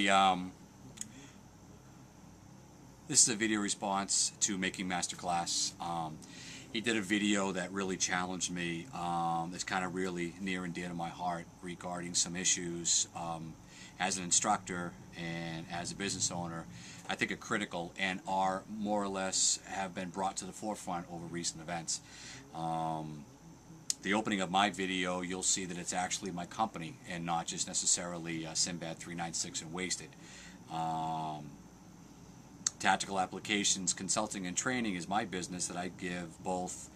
This is a video response to Making Masterclass. He did a video that really challenged me. It's kind of really near and dear to my heart regarding some issues as an instructor and as a business owner. I think are critical and are more or less have been brought to the forefront over recent events. The opening of my video, you'll see that it's actually my company and not just necessarily Sinbad 396 and Wasted. Tactical Applications Consulting and Training is my business that I give both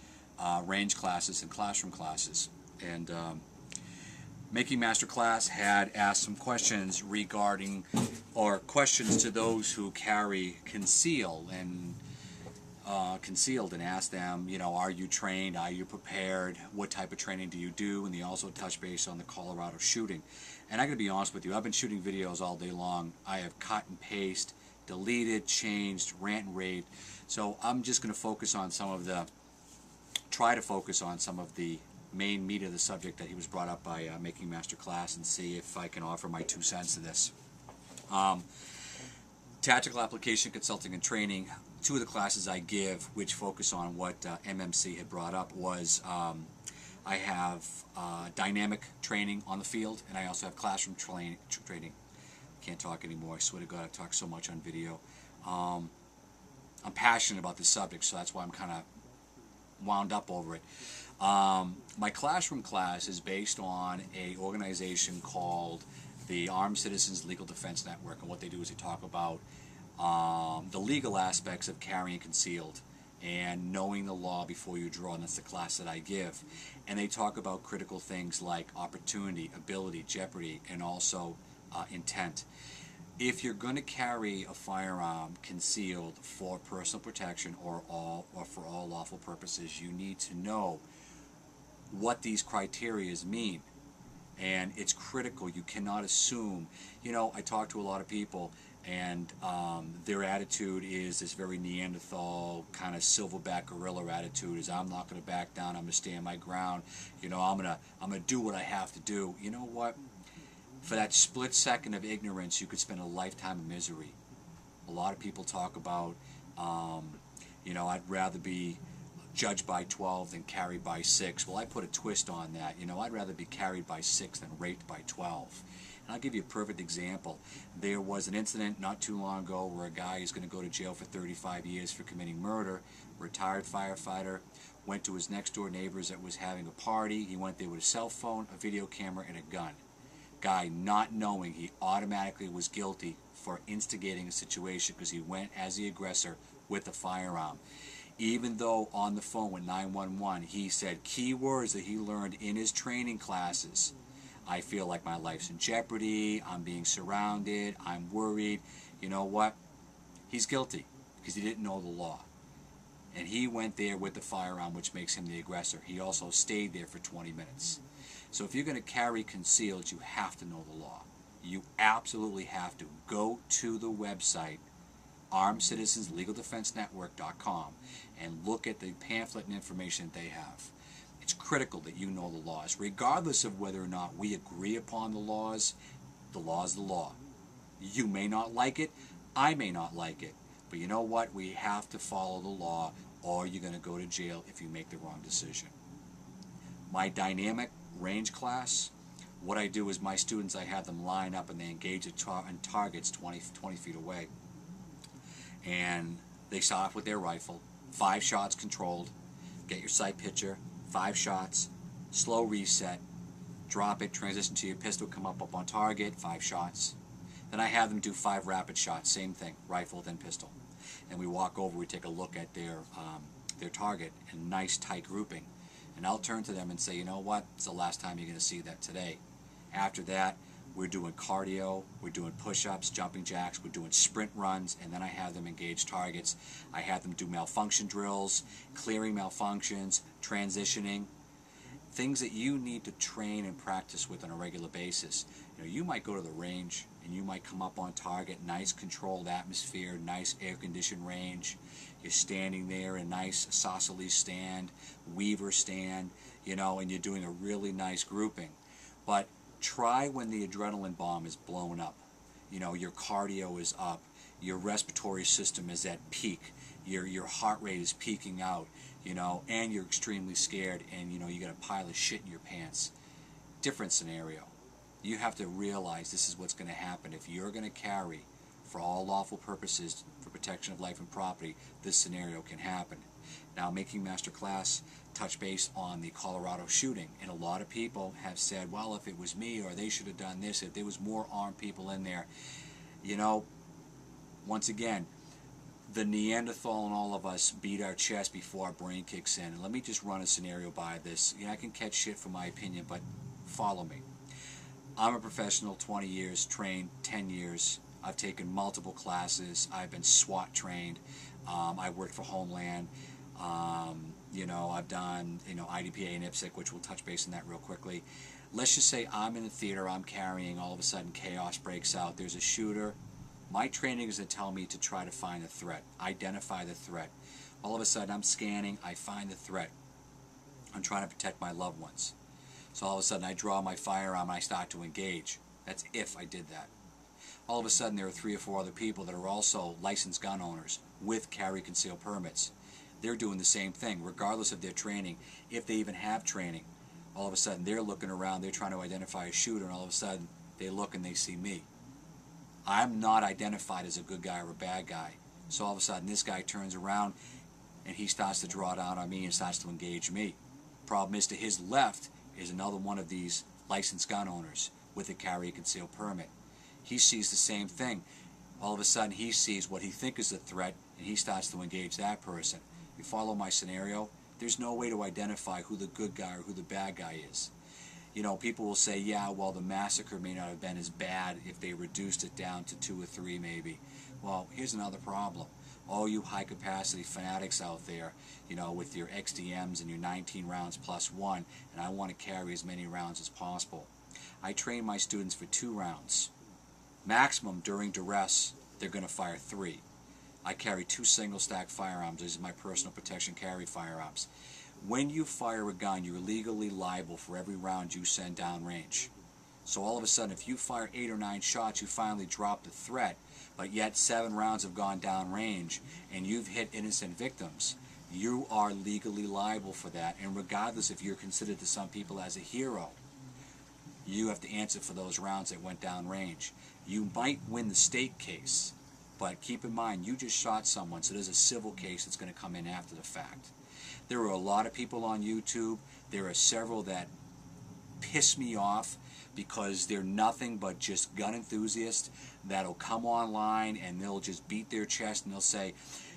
range classes and classroom classes. And Making Masterclass had asked some questions regarding, or questions to those who carry concealed and asked them, you know, are you trained? Are you prepared? What type of training do you do? And they also touched base on the Colorado shooting. And I'm going to be honest with you, I've been shooting videos all day long. I have cut and pasted, deleted, changed, rant and raved. So I'm just going to focus on try to focus on some of the main meat of the subject that he was brought up by Making Masterclass, and see if I can offer my 2 cents to this. Tactical Application Consulting and Training, 2 of the classes I give which focus on what MMC had brought up was I have dynamic training on the field, and I also have classroom training. Can't talk anymore. I swear to God, I've talked so much on video. I'm passionate about this subject, so that's why I'm kind of wound up over it. My classroom class is based on an organization called the Armed Citizens Legal Defense Network, and what they do is they talk about the legal aspects of carrying concealed and knowing the law before you draw, and that's the class that I give. And they talk about critical things like opportunity, ability, jeopardy, and also intent. If you're going to carry a firearm concealed for personal protection or for all lawful purposes, you need to know what these criteria mean. And it's critical. You cannot assume. You know, I talk to a lot of people, and their attitude is this very Neanderthal kind of silverback gorilla attitude: is I'm not going to back down. I'm going to stand my ground. You know, I'm gonna do what I have to do. You know what? For that split second of ignorance, you could spend a lifetime of misery. A lot of people talk about, you know, I'd rather be judged by 12 than carried by 6. Well, I put a twist on that. You know, I'd rather be carried by 6 than raped by 12. And I'll give you a perfect example. There was an incident not too long ago where a guy is going to go to jail for 35 years for committing murder. Retired firefighter, went to his next door neighbors that was having a party. He went there with a cell phone, a video camera, and a gun. Guy, not knowing, he automatically was guilty for instigating a situation because he went as the aggressor with a firearm. Even though on the phone with 911 he said key words that he learned in his training classes: I feel like my life's in jeopardy, I'm being surrounded, I'm worried. You know what? He's guilty because he didn't know the law. And he went there with the firearm, which makes him the aggressor. He also stayed there for 20 minutes. So if you're going to carry concealed, you have to know the law. You absolutely have to. Go to the website, armedcitizenslegaldefensenetwork.com, and look at the pamphlet and information they have. It's critical that you know the laws. Regardless of whether or not we agree upon the law is the law. You may not like it, I may not like it, but you know what? We have to follow the law, or you're going to go to jail if you make the wrong decision. My dynamic range class, what I do is my students, I have them line up and they engage in targets 20 feet away. And they start off with their rifle, 5 shots controlled, get your sight picture, 5 shots, slow reset, drop it, transition to your pistol, come up on target, 5 shots. Then I have them do 5 rapid shots, same thing, rifle, then pistol. And we walk over, we take a look at their target in nice tight grouping. And I'll turn to them and say, you know what, it's the last time you're going to see that today. After that, we're doing cardio, we're doing push-ups, jumping jacks, we're doing sprint runs, and then I have them engage targets. I have them do malfunction drills, clearing malfunctions, transitioning, things that you need to train and practice with on a regular basis. You know, you might go to the range and you might come up on target, nice controlled atmosphere, nice air-conditioned range. You're standing there in nice isosceles stand, weaver stand, you know, and you're doing a really nice grouping. But try when the adrenaline bomb is blown up. your cardio is up, your respiratory system is at peak, your heart rate is peaking out, and you're extremely scared, and you got a pile of shit in your pants. Different scenario. You have to realize this is what's going to happen. If you're going to carry for all lawful purposes for protection of life and property, this scenario can happen. Now, making master class, touch base on the Colorado shooting, and a lot of people have said, well, if it was me, or they should have done this, if there was more armed people in there. Once again, the Neanderthal in all of us beat our chest before our brain kicks in. And let me just run a scenario by this. I can catch shit for my opinion, but follow me. I'm a professional, 20 years, trained 10 years. I've taken multiple classes. I've been SWAT trained. I worked for Homeland. I've done, IDPA and IPSC, which we'll touch base on that real quickly. Let's just say I'm in the theater, I'm carrying, all of a sudden chaos breaks out. There's a shooter. My training is to tell me to try to find a threat, identify the threat. All of a sudden I'm scanning, I find the threat. I'm trying to protect my loved ones. So all of a sudden I draw my firearm and I start to engage. That's if I did that. All of a sudden there are 3 or 4 other people that are also licensed gun owners with carry conceal permits. They're doing the same thing regardless of their training, if they even have training. All of a sudden they're looking around, they're trying to identify a shooter, and all of a sudden they look and they see me. I'm not identified as a good guy or a bad guy. So all of a sudden this guy turns around and he starts to draw down on me and starts to engage me. Problem is, to his left is another one of these licensed gun owners with a carry conceal permit. He sees the same thing. All of a sudden he sees what he thinks is a threat, and he starts to engage that person. You follow my scenario? There's no way to identify who the good guy or who the bad guy is. People will say, yeah, well, the massacre may not have been as bad if they reduced it down to 2 or 3 maybe. Well, here's another problem. All you high-capacity fanatics out there, with your XDMs and your 19 rounds plus 1, and I want to carry as many rounds as possible. I train my students for 2 rounds. Maximum during duress, they're going to fire 3. I carry 2 single-stack firearms. These are my personal protection carry firearms. When you fire a gun, you're legally liable for every round you send downrange. So all of a sudden, if you fire 8 or 9 shots, you finally drop the threat, but yet 7 rounds have gone downrange, and you've hit innocent victims, you are legally liable for that. And regardless if you're considered to some people as a hero, you have to answer for those rounds that went downrange. You might win the state case, but keep in mind, you just shot someone, so there's a civil case that's going to come in after the fact. There are a lot of people on YouTube. There are several that piss me off because they're nothing but just gun enthusiasts that'll come online and they'll just beat their chest and they'll say,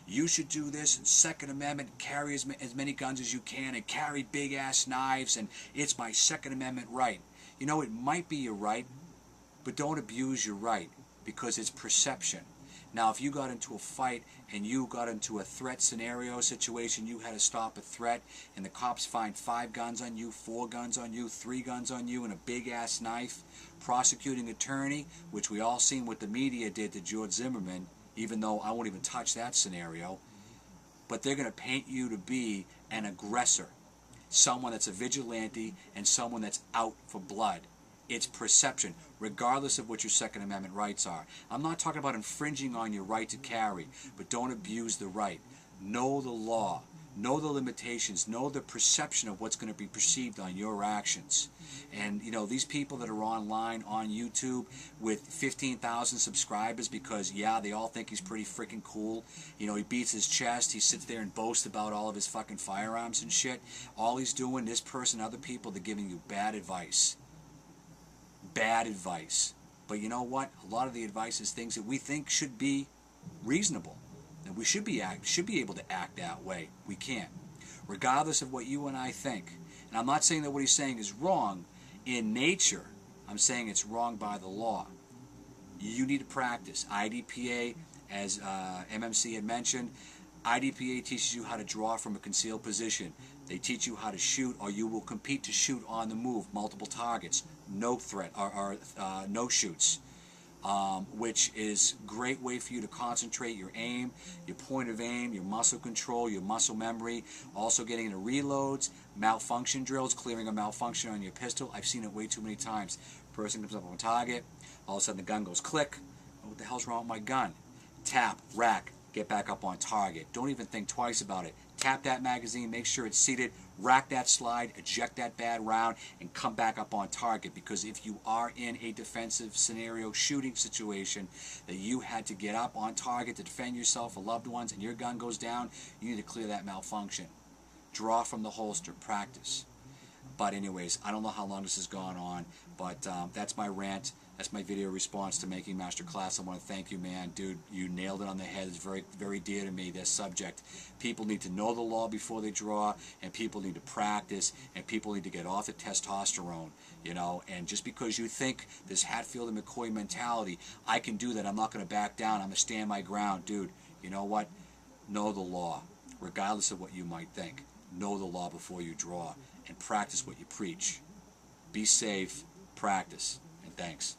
you should do this, and Second Amendment, carry as many guns as you can, and carry big-ass knives, and it's my Second Amendment right. It might be your right, but don't abuse your right, because it's perception. Now, if you got into a fight and you got into a threat scenario situation, you had to stop a threat, and the cops find 5 guns on you, 4 guns on you, 3 guns on you, and a big-ass knife, prosecuting attorney, which we all seen what the media did to George Zimmerman, even though I won't even touch that scenario, but they're going to paint you to be an aggressor, someone that's a vigilante, and someone that's out for blood. It's perception, regardless of what your Second Amendment rights are. I'm not talking about infringing on your right to carry, but don't abuse the right. Know the law. Know the limitations. Know the perception of what's going to be perceived on your actions. And, these people that are online on YouTube with 15,000 subscribers because, yeah, they all think he's pretty freaking cool. He beats his chest. He sits there and boasts about all of his fucking firearms and shit. All he's doing, this person, other people, they're giving you bad advice. Bad advice. But you know what? A lot of the advice is things that we think should be reasonable. And we should be able to act that way. We can't. Regardless of what you and I think. And I'm not saying that what he's saying is wrong in nature. I'm saying it's wrong by the law. You need to practice. IDPA, as MMC had mentioned, IDPA teaches you how to draw from a concealed position. They teach you how to shoot, or you will compete to shoot on the move, multiple targets, no threat, or no shoots. Which is a great way for you to concentrate your aim, your point of aim, your muscle control, your muscle memory, also getting into reloads, malfunction drills, clearing a malfunction on your pistol. I've seen it way too many times. Person comes up on a target, all of a sudden the gun goes click, What the hell's wrong with my gun? Tap, rack, get back up on target. Don't even think twice about it. Tap that magazine, make sure it's seated, rack that slide, eject that bad round, and come back up on target. Because if you are in a defensive scenario shooting situation that you had to get up on target to defend yourself or loved ones and your gun goes down, you need to clear that malfunction. Draw from the holster, practice. But anyways, I don't know how long this has gone on, but that's my rant. That's my video response to Making Master Class. I want to thank you, man. Dude, you nailed it on the head. It's very, very dear to me, this subject. People need to know the law before they draw, and people need to practice, and people need to get off the testosterone, you know. And just because you think this Hatfield and McCoy mentality, I can do that, I'm not going to back down, I'm going to stand my ground. Dude, you know what? Know the law, regardless of what you might think. Know the law before you draw, and practice what you preach. Be safe, practice, and thanks.